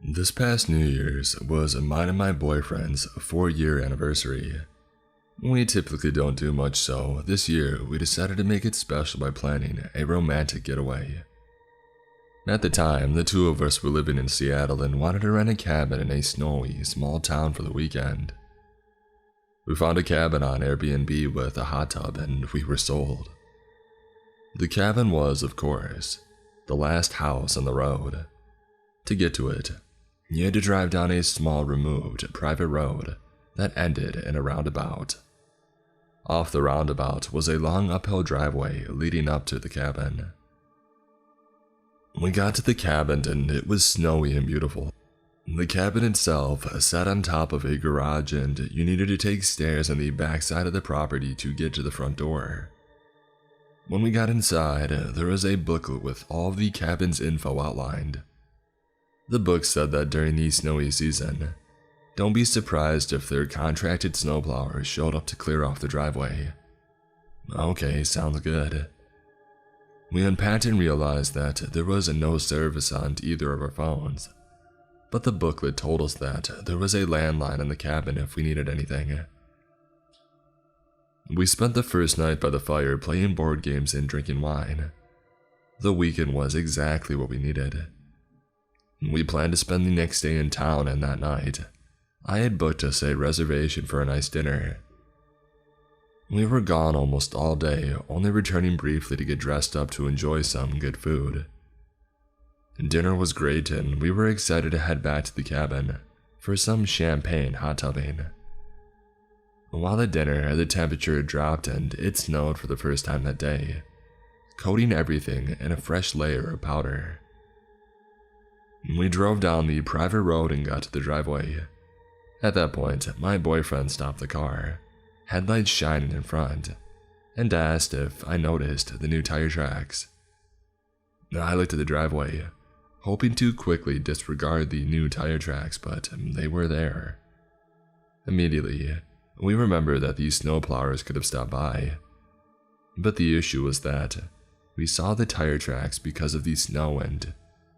This past New Year's was mine and my boyfriend's 4-year anniversary. We typically don't do much, so this year we decided to make it special by planning a romantic getaway. At the time, the two of us were living in Seattle and wanted to rent a cabin in a snowy, small town for the weekend. We found a cabin on Airbnb with a hot tub and we were sold. The cabin was, of course, the last house on the road. To get to it, you had to drive down a small, removed, private road that ended in a roundabout. Off the roundabout was a long uphill driveway leading up to the cabin. We got to the cabin and it was snowy and beautiful. The cabin itself sat on top of a garage and you needed to take stairs on the backside of the property to get to the front door. When we got inside, there was a booklet with all of the cabin's info outlined. The book said that during the snowy season, don't be surprised if their contracted snowplowers showed up to clear off the driveway. Okay, sounds good. We unpacked and realized that there was no service on either of our phones, but the booklet told us that there was a landline in the cabin if we needed anything. We spent the first night by the fire playing board games and drinking wine. The weekend was exactly what we needed. We planned to spend the next day in town, and that night, I had booked us a reservation for a nice dinner. We were gone almost all day, only returning briefly to get dressed up to enjoy some good food. Dinner was great and we were excited to head back to the cabin for some champagne hot tubbing. While at dinner, the temperature had dropped and it snowed for the first time that day, coating everything in a fresh layer of powder. We drove down the private road and got to the driveway. At that point, my boyfriend stopped the car, headlights shining in front, and asked if I noticed the new tire tracks. I looked at the driveway, hoping to quickly disregard the new tire tracks, but they were there. Immediately, we remembered that the snowplowers could have stopped by. But the issue was that we saw the tire tracks because of the snow and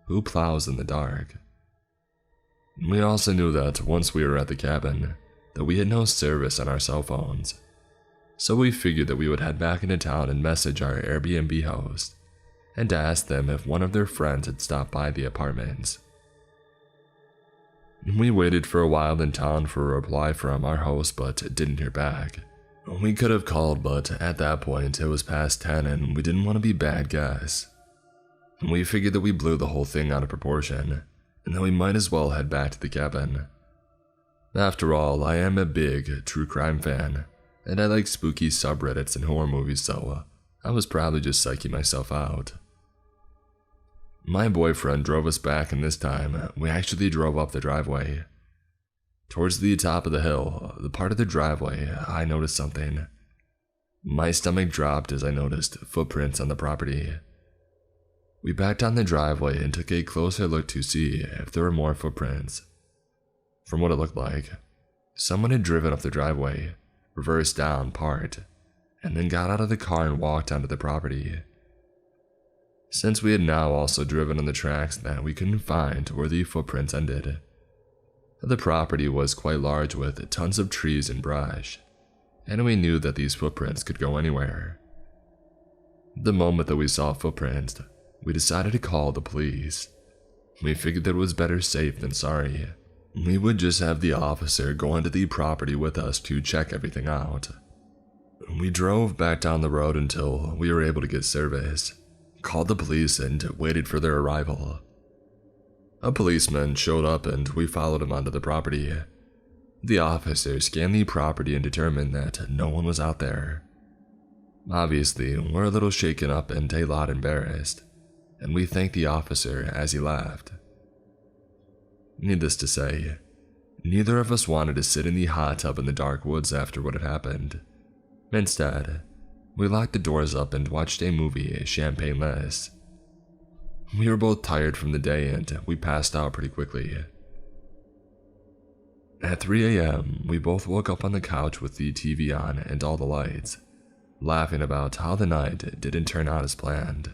who plows in the dark. We also knew that once we were at the cabin, that we had no service on our cell phones. So we figured that we would head back into town and message our Airbnb host and ask them if one of their friends had stopped by the apartments. We waited for a while in town for a reply from our host but didn't hear back. We could have called, but at that point it was past 10 and we didn't want to be bad guys. We figured that we blew the whole thing out of proportion and that we might as well head back to the cabin. After all, I am a big true crime fan, and I like spooky subreddits and horror movies, so I was probably just psyching myself out. My boyfriend drove us back, and this time, we actually drove up the driveway. Towards the top of the hill, the part of the driveway, I noticed something. My stomach dropped as I noticed footprints on the property. We backed down the driveway and took a closer look to see if there were more footprints. From what it looked like, someone had driven up the driveway, reversed down part, and then got out of the car and walked onto the property. Since we had now also driven on the tracks that we couldn't find where the footprints ended. The property was quite large with tons of trees and brush, and we knew that these footprints could go anywhere. The moment that we saw footprints, we decided to call the police. We figured that it was better safe than sorry. We would just have the officer go onto the property with us to check everything out. We drove back down the road until we were able to get service, called the police and waited for their arrival. A policeman showed up and we followed him onto the property. The officer scanned the property and determined that no one was out there. Obviously, we're a little shaken up and a lot embarrassed, and we thanked the officer as he left. Needless to say, neither of us wanted to sit in the hot tub in the dark woods after what had happened. Instead, we locked the doors up and watched a movie champagne-less. We were both tired from the day and we passed out pretty quickly. At 3 a.m., we both woke up on the couch with the TV on and all the lights, laughing about how the night didn't turn out as planned.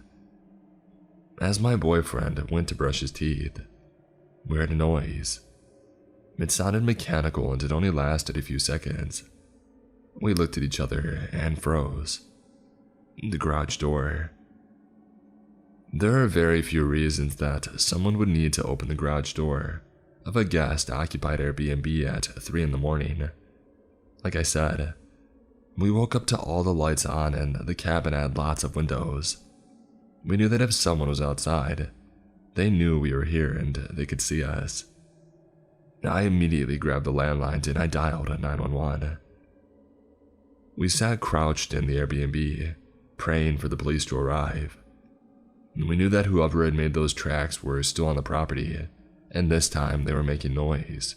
As my boyfriend went to brush his teeth, we heard a noise. It sounded mechanical and it only lasted a few seconds. We looked at each other and froze. The garage door. There are very few reasons that someone would need to open the garage door of a guest-occupied Airbnb at 3 in the morning. Like I said, we woke up to all the lights on and the cabin had lots of windows. We knew that if someone was outside, they knew we were here and they could see us. I immediately grabbed the landline and I dialed 911. We sat crouched in the Airbnb, praying for the police to arrive. We knew that whoever had made those tracks were still on the property, and this time they were making noise.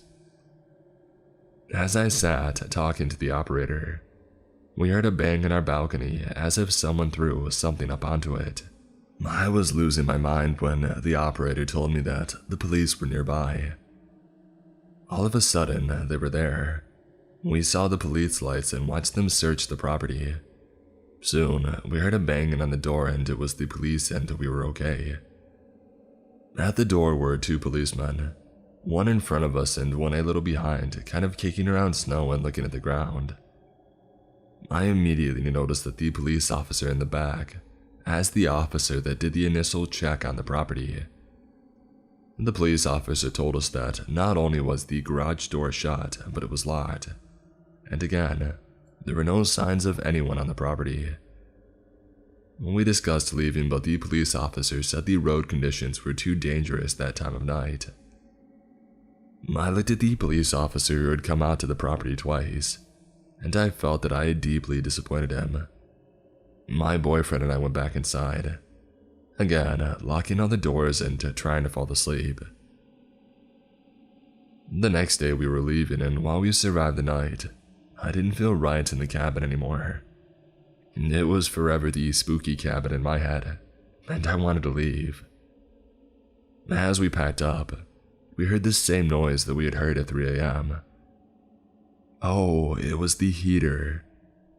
As I sat talking to the operator, we heard a bang in our balcony as if someone threw something up onto it. I was losing my mind when the operator told me that the police were nearby. All of a sudden, they were there. We saw the police lights and watched them search the property. Soon, we heard a banging on the door and it was the police and we were okay. At the door were 2 policemen, one in front of us and one a little behind, kind of kicking around snow and looking at the ground. I immediately noticed that the police officer in the back asked the officer that did the initial check on the property. The police officer told us that not only was the garage door shut, but it was locked. And again, there were no signs of anyone on the property. We discussed leaving, but the police officer said the road conditions were too dangerous that time of night. I looked at the police officer who had come out to the property twice, and I felt that I had deeply disappointed him. My boyfriend and I went back inside, again locking all the doors and trying to fall asleep. The next day we were leaving, and while we survived the night, I didn't feel right in the cabin anymore. It was forever the spooky cabin in my head, and I wanted to leave. As we packed up, we heard the same noise that we had heard at 3 a.m. Oh, it was the heater.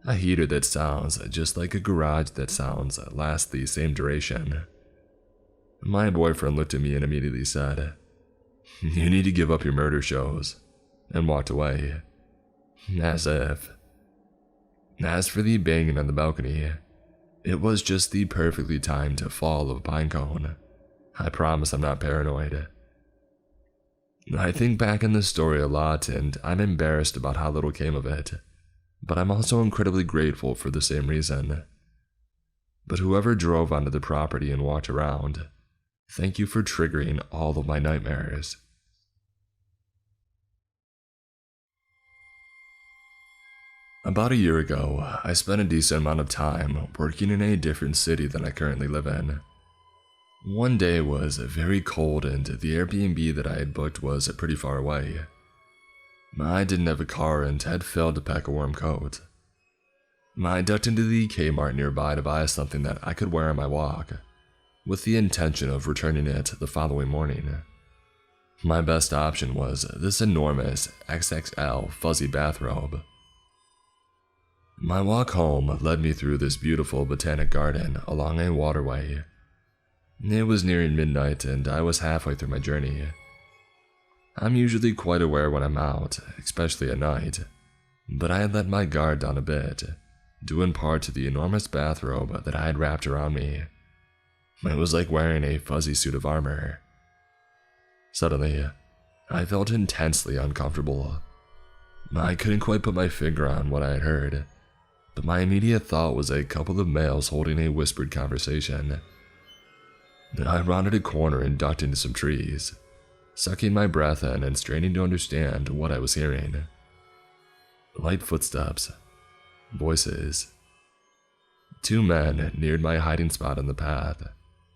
A heater that sounds just like a garage that sounds lasts the same duration. My boyfriend looked at me and immediately said, "You need to give up your murder shows," and walked away. As if. As for the banging on the balcony, it was just the perfectly timed fall of a pine cone. I promise I'm not paranoid. I think back on this story a lot and I'm embarrassed about how little came of it, but I'm also incredibly grateful for the same reason. But whoever drove onto the property and walked around, thank you for triggering all of my nightmares. About a year ago, I spent a decent amount of time working in a different city than I currently live in. One day was very cold and the Airbnb that I had booked was pretty far away. I didn't have a car and had failed to pack a warm coat. I ducked into the Kmart nearby to buy something that I could wear on my walk, with the intention of returning it the following morning. My best option was this enormous XXL fuzzy bathrobe. My walk home led me through this beautiful botanic garden along a waterway. It was nearing midnight and I was halfway through my journey. I'm usually quite aware when I'm out, especially at night, but I had let my guard down a bit, due in part to the enormous bathrobe that I had wrapped around me. It was like wearing a fuzzy suit of armor. Suddenly, I felt intensely uncomfortable. I couldn't quite put my finger on what I had heard, but my immediate thought was a couple of males holding a whispered conversation. I rounded a corner and ducked into some trees, sucking my breath in and straining to understand what I was hearing. Light footsteps. Voices. 2 men neared my hiding spot on the path,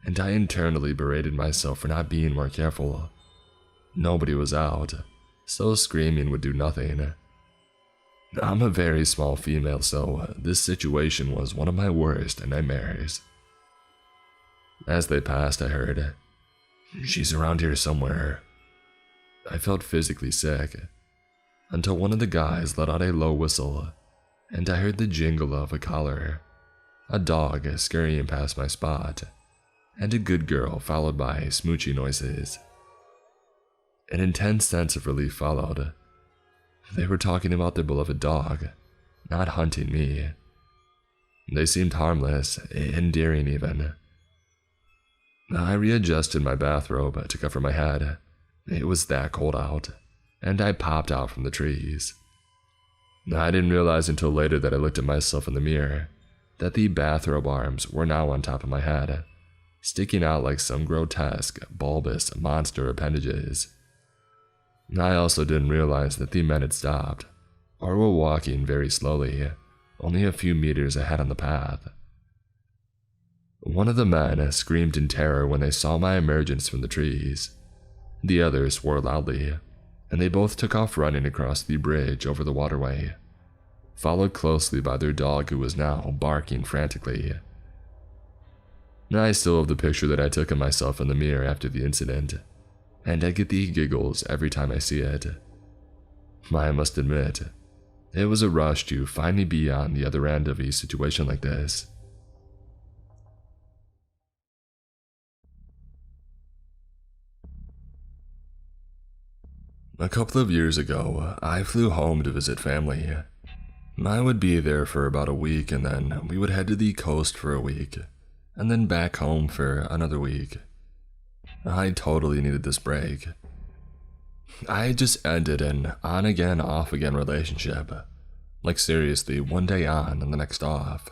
and I internally berated myself for not being more careful. Nobody was out, so screaming would do nothing. I'm a very small female, so this situation was one of my worst nightmares. As they passed, I heard, "She's around here somewhere." I felt physically sick, until one of the guys let out a low whistle, and I heard the jingle of a collar, a dog scurrying past my spot, and a good girl followed by smoochy noises. An intense sense of relief followed. They were talking about their beloved dog, not hunting me. They seemed harmless, endearing even. I readjusted my bathrobe to cover my head. It was that cold out, and I popped out from the trees. I didn't realize until later that I looked at myself in the mirror that the bathrobe arms were now on top of my head, sticking out like some grotesque, bulbous monster appendages. I also didn't realize that the men had stopped, or were walking very slowly, only a few meters ahead on the path. One of the men screamed in terror when they saw my emergence from the trees. The others swore loudly, and they both took off running across the bridge over the waterway, followed closely by their dog who was now barking frantically. I still have the picture that I took of myself in the mirror after the incident, and I get the giggles every time I see it. I must admit, it was a rush to finally be on the other end of a situation like this. A couple of years ago, I flew home to visit family. I would be there for about a week, and then we would head to the coast for a week, and then back home for another week. I totally needed this break. I had just ended an on-again, off-again relationship. Like seriously, one day on and the next off.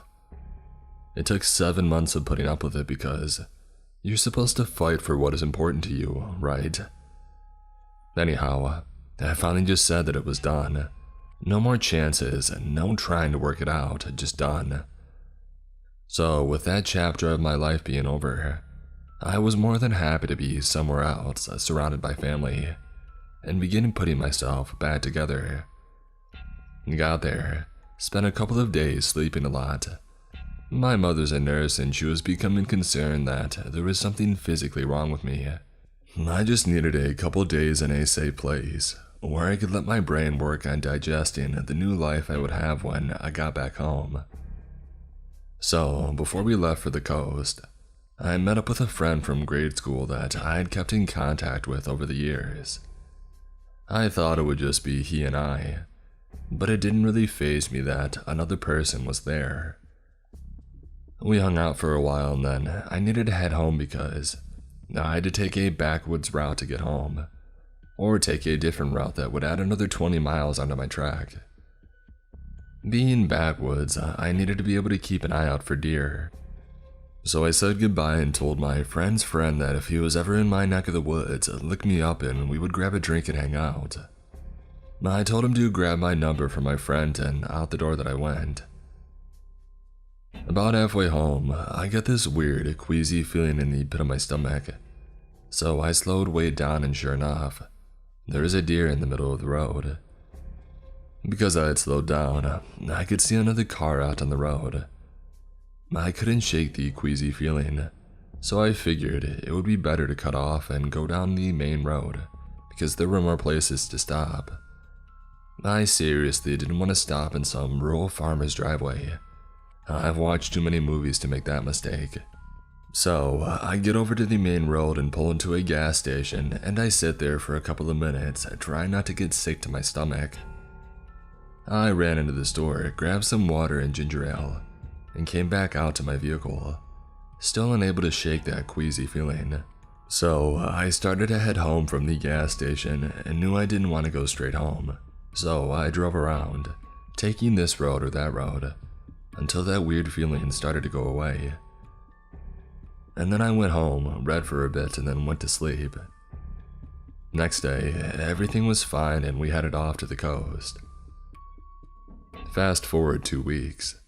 It took 7 months of putting up with it because you're supposed to fight for what is important to you, right? Anyhow, I finally just said that it was done. No more chances, no trying to work it out, just done. So with that chapter of my life being over, I was more than happy to be somewhere else, surrounded by family, and begin putting myself back together. Got there, spent a couple of days sleeping a lot. My mother's a nurse and she was becoming concerned that there was something physically wrong with me. I just needed a couple days in a safe place, where I could let my brain work on digesting the new life I would have when I got back home. So, before we left for the coast, I met up with a friend from grade school that I had kept in contact with over the years. I thought it would just be he and I, but it didn't really faze me that another person was there. We hung out for a while and then I needed to head home because I had to take a backwoods route to get home, or take a different route that would add another 20 miles onto my track. Being backwoods, I needed to be able to keep an eye out for deer. So I said goodbye and told my friend's friend that if he was ever in my neck of the woods, look me up and we would grab a drink and hang out. I told him to grab my number from my friend and out the door that I went. About halfway home, I got this weird, queasy feeling in the pit of my stomach. So I slowed way down and sure enough, there was a deer in the middle of the road. Because I had slowed down, I could see another car out on the road. I couldn't shake the queasy feeling, so I figured it would be better to cut off and go down the main road, because there were more places to stop. I seriously didn't want to stop in some rural farmer's driveway. I've watched too many movies to make that mistake. So I get over to the main road and pull into a gas station, and I sit there for a couple of minutes, trying not to get sick to my stomach. I ran into the store, grabbed some water and ginger ale, and came back out to my vehicle, still unable to shake that queasy feeling. So I started to head home from the gas station and knew I didn't want to go straight home. So I drove around, taking this road or that road, until that weird feeling started to go away. And then I went home, read for a bit, and then went to sleep. Next day, everything was fine and we headed off to the coast. Fast forward 2 weeks.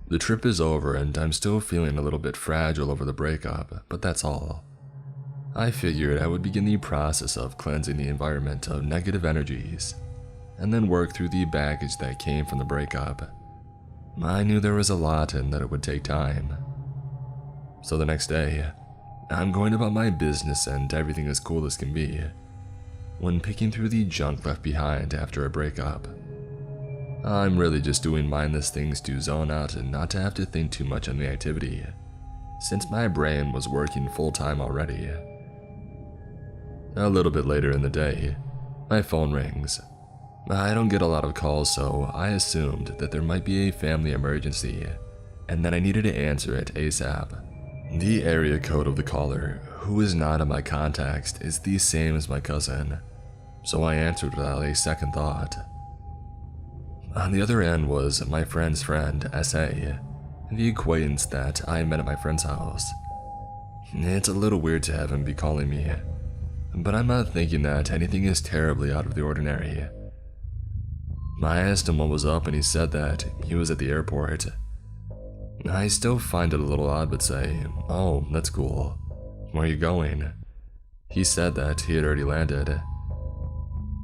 The trip is over and I'm still feeling a little bit fragile over the breakup, but that's all. I figured I would begin the process of cleansing the environment of negative energies, and then work through the baggage that came from the breakup. I knew there was a lot and that it would take time. So the next day, I'm going about my business and everything as cool as can be, when picking through the junk left behind after a breakup. I'm really just doing mindless things to zone out and not to have to think too much on the activity, since my brain was working full-time already. A little bit later in the day, my phone rings. I don't get a lot of calls, so I assumed that there might be a family emergency and that I needed to answer it ASAP. The area code of the caller, who is not in my contacts, is the same as my cousin, so I answered without a second thought. On the other end was my friend's friend, S.A., the acquaintance that I met at my friend's house. It's a little weird to have him be calling me, but I'm not thinking that anything is terribly out of the ordinary. I asked him what was up and he said that he was at the airport. I still find it a little odd but say, "Oh, that's cool. Where are you going?" He said that he had already landed.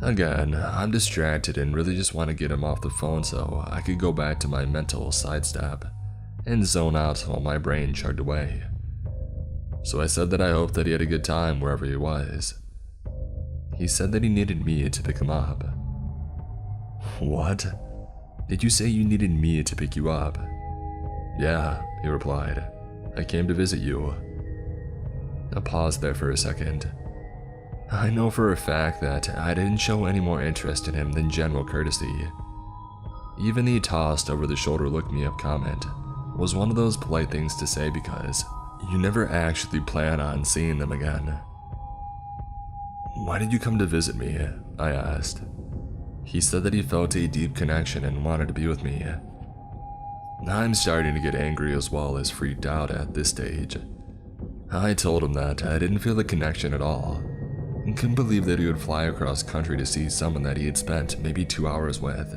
Again, I'm distracted and really just want to get him off the phone so I could go back to my mental sidestep and zone out while my brain chugged away. So I said that I hoped that he had a good time wherever he was. He said that he needed me to pick him up. "What? Did you say you needed me to pick you up?" "Yeah," he replied. "I came to visit you." I paused there for a second. I know for a fact that I didn't show any more interest in him than general courtesy. Even the tossed over the shoulder look me up comment was one of those polite things to say because you never actually plan on seeing them again. "Why did you come to visit me?" I asked. He said that he felt a deep connection and wanted to be with me. I'm starting to get angry as well as freaked out at this stage. I told him that I didn't feel the connection at all, and couldn't believe that he would fly across country to see someone that he had spent maybe 2 hours with.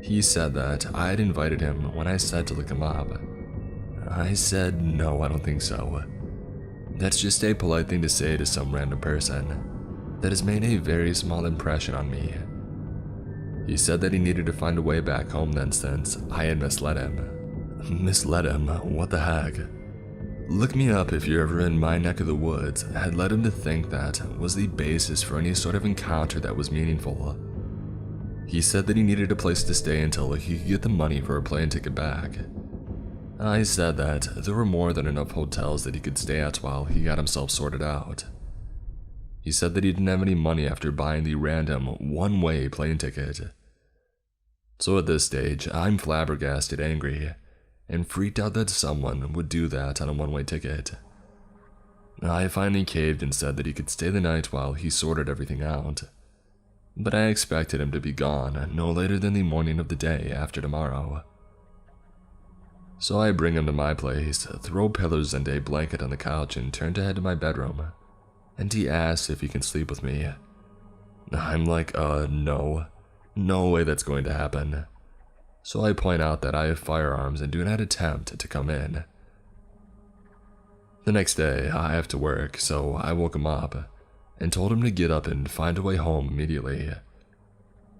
He said that I had invited him when I said to look him up. I said, "No, I don't think so. That's just a polite thing to say to some random person that has made a very small impression on me." He said that he needed to find a way back home then since I had misled him. Misled him? What the heck? "Look me up if you're ever in my neck of the woods" had led him to think that was the basis for any sort of encounter that was meaningful. He said that he needed a place to stay until he could get the money for a plane ticket back. I said that there were more than enough hotels that he could stay at while he got himself sorted out. He said that he didn't have any money after buying the random one-way plane ticket. So at this stage, I'm flabbergasted angry and freaked out that someone would do that on a one-way ticket. I finally caved and said that he could stay the night while he sorted everything out, but I expected him to be gone no later than the morning of the day after tomorrow. So I bring him to my place, throw pillows and a blanket on the couch and turn to head to my bedroom, and he asks if he can sleep with me. I'm like, no way that's going to happen. So I point out that I have firearms and do not attempt to come in. The next day, I have to work, so I woke him up and told him to get up and find a way home immediately.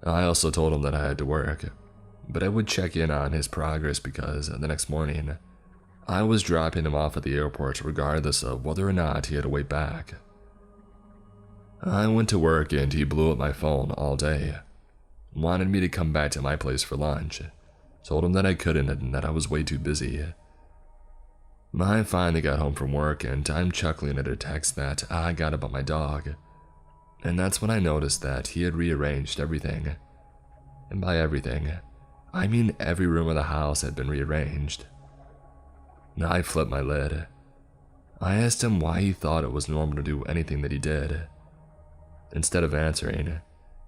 I also told him that I had to work, but I would check in on his progress because the next morning, I was dropping him off at the airport regardless of whether or not he had a way back. I went to work and he blew up my phone all day. Wanted me to come back to my place for lunch. Told him that I couldn't and that I was way too busy. I finally got home from work and I'm chuckling at a text that I got about my dog. And that's when I noticed that he had rearranged everything. And by everything, I mean every room of the house had been rearranged. I flipped my lid. I asked him why he thought it was normal to do anything that he did. Instead of answering,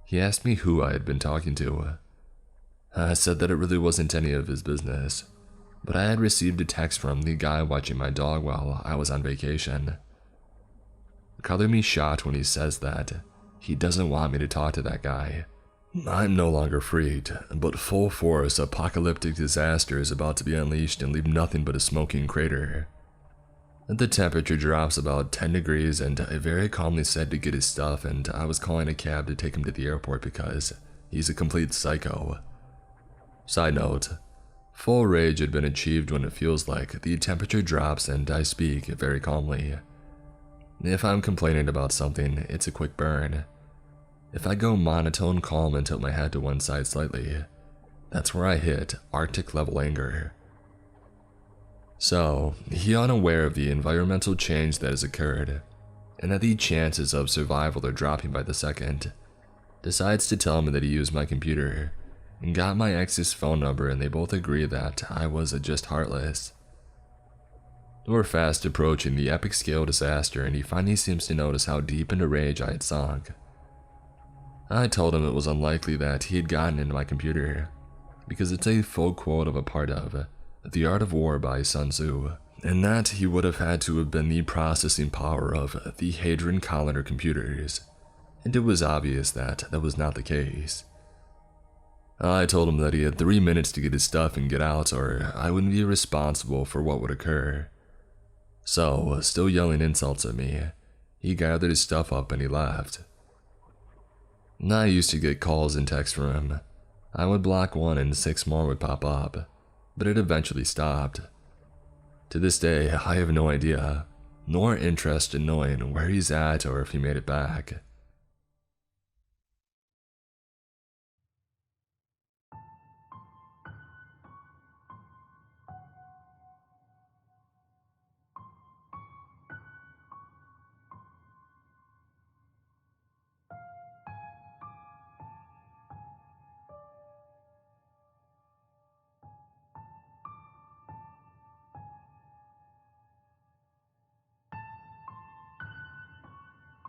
he asked me who I had been talking to. I said that it really wasn't any of his business, but I had received a text from the guy watching my dog while I was on vacation. Color me shocked when he says that he doesn't want me to talk to that guy. I'm no longer freaked, but full force apocalyptic disaster is about to be unleashed and leave nothing but a smoking crater. The temperature drops about 10 degrees and I very calmly said to get his stuff and I was calling a cab to take him to the airport because he's a complete psycho. Side note, full rage had been achieved when it feels like the temperature drops and I speak very calmly. If I'm complaining about something, it's a quick burn. If I go monotone calm and tilt my head to one side slightly, that's where I hit Arctic level anger. So, he unaware of the environmental change that has occurred, and that the chances of survival are dropping by the second, decides to tell me that he used my computer and got my ex's phone number, and they both agree that I was just heartless. We're fast approaching the epic scale disaster, and he finally seems to notice how deep into rage I had sunk. I told him it was unlikely that he had gotten into my computer, because it's a full quote of a part of The Art of War by Sun Tzu, and that he would have had to have been the processing power of the Hadron Collider computers, and it was obvious that that was not the case. I told him that he had 3 minutes to get his stuff and get out, or I wouldn't be responsible for what would occur. So, still yelling insults at me, he gathered his stuff up and he left. I used to get calls and texts from him. I would block one and 6 more would pop up, but it eventually stopped. To this day, I have no idea, nor interest in knowing where he's at or if he made it back.